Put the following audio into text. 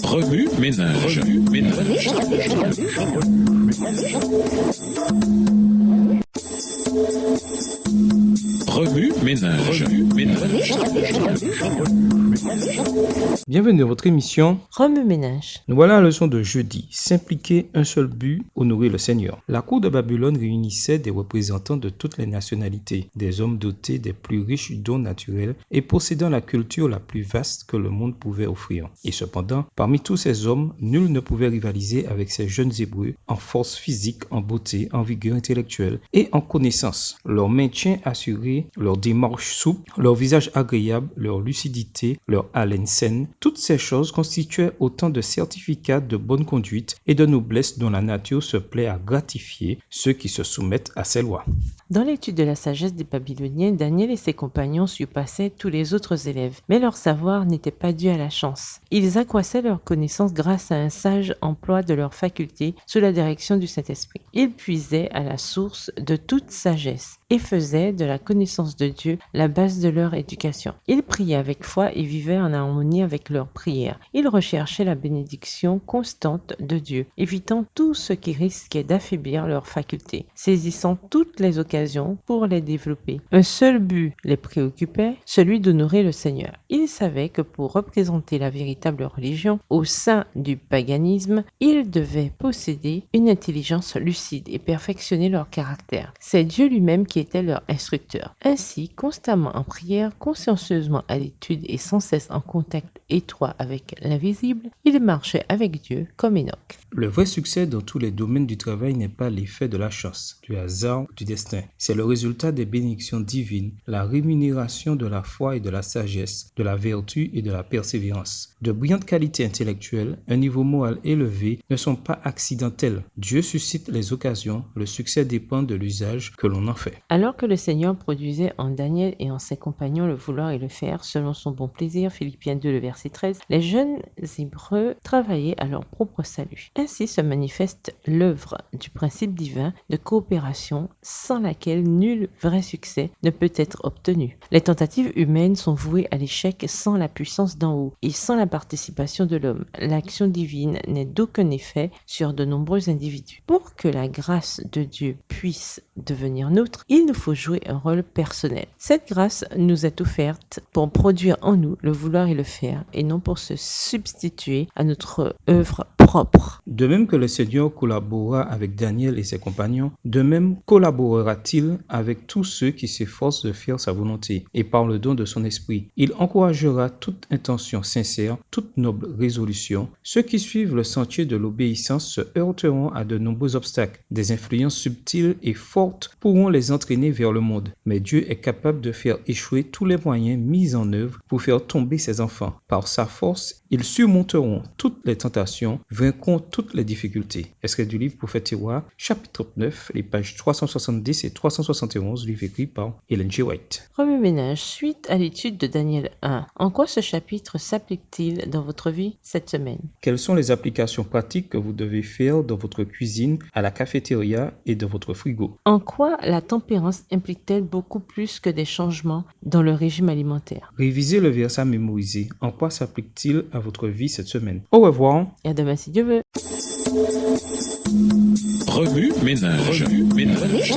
Remue ménage. Remue ménage. Bienvenue à votre émission Remue-ménage. Nous voilà à la leçon de jeudi. S'impliquer, un seul but, honorer le Seigneur. La cour de Babylone réunissait des représentants de toutes les nationalités, des hommes dotés des plus riches dons naturels et possédant la culture la plus vaste que le monde pouvait offrir. Et cependant, parmi tous ces hommes, nul ne pouvait rivaliser avec ces jeunes Hébreux en force physique, en beauté, en vigueur intellectuelle et en connaissance. Leur maintien assuré, leur démarche souple, leur visage agréable, leur lucidité, leur haleine saine, toutes ces choses constituaient autant de certificats de bonne conduite et de noblesse dont la nature se plaît à gratifier ceux qui se soumettent à ses lois. Dans l'étude de la sagesse des Babyloniens, Daniel et ses compagnons surpassaient tous les autres élèves, mais leur savoir n'était pas dû à la chance. Ils accroissaient leur connaissance grâce à un sage emploi de leurs facultés sous la direction du Saint-Esprit. Ils puisaient à la source de toute sagesse et faisaient de la connaissance de Dieu la base de leur éducation. Ils priaient avec foi et vivaient en harmonie avec leurs prières. Ils recherchaient la bénédiction constante de Dieu, évitant tout ce qui risquait d'affaiblir leurs facultés, saisissant toutes les occasions pour les développer. Un seul but les préoccupait, celui d'honorer le Seigneur. Ils savaient que pour représenter la véritable religion au sein du paganisme, ils devaient posséder une intelligence lucide et perfectionner leur caractère. C'est Dieu lui-même qui était leur instructeur. Ainsi, constamment en prière, consciencieusement à l'étude et sans cesse en contact étroit avec l'invisible, ils marchaient avec Dieu comme Enoch. Le vrai succès dans tous les domaines du travail n'est pas l'effet de la chance, du hasard ou du destin. C'est le résultat des bénédictions divines, la rémunération de la foi et de la sagesse, de la vertu et de la persévérance. De brillantes qualités intellectuelles, un niveau moral élevé ne sont pas accidentels. Dieu suscite les occasions, le succès dépend de l'usage que l'on en fait. Alors que le Seigneur produisait en Daniel et en ses compagnons le vouloir et le faire selon son bon plaisir, Philippiens 2, le verset 13, les jeunes Hébreux travaillaient à leur propre salut. Ainsi se manifeste l'œuvre du principe divin de coopération sans laquelle nul vrai succès ne peut être obtenu. Les tentatives humaines sont vouées à l'échec sans la puissance d'en haut et sans la participation de l'homme. L'action divine n'est d'aucun effet sur de nombreux individus. Pour que la grâce de Dieu puisse devenir nôtre, il nous faut jouer un rôle personnel. Cette grâce nous est offerte pour produire en nous le vouloir et le faire et non pour se substituer à notre œuvre propre. De même que le Seigneur collabora avec Daniel et ses compagnons, de même collaborera-t-il avec tous ceux qui s'efforcent de faire sa volonté et par le don de son esprit. Il encouragera toute intention sincère, toute noble résolution. Ceux qui suivent le sentier de l'obéissance se heurteront à de nombreux obstacles. Des influences subtiles et fortes pourront les entraîner vers le monde. Mais Dieu est capable de faire échouer tous les moyens mis en œuvre pour faire tomber ses enfants. Par sa force, ils surmonteront toutes les tentations, vaincront toutes les difficultés. Extrait du livre Prophète Tiroir, chapitre 9, les pages 370 et 371, livre écrit par Ellen G. White. Remue-ménage, suite à l'étude de Daniel 1. En quoi ce chapitre s'applique-t-il dans votre vie cette semaine? Quelles sont les applications pratiques que vous devez faire dans votre cuisine, à la cafétéria et dans votre frigo? En quoi la tempérance implique-t-elle beaucoup plus que des changements dans le régime alimentaire? Révisez le verset mémorisé. En quoi s'applique-t-il à votre vie cette semaine? Au revoir. Et à demain si Dieu veut. Remue ménage. Remue ménage.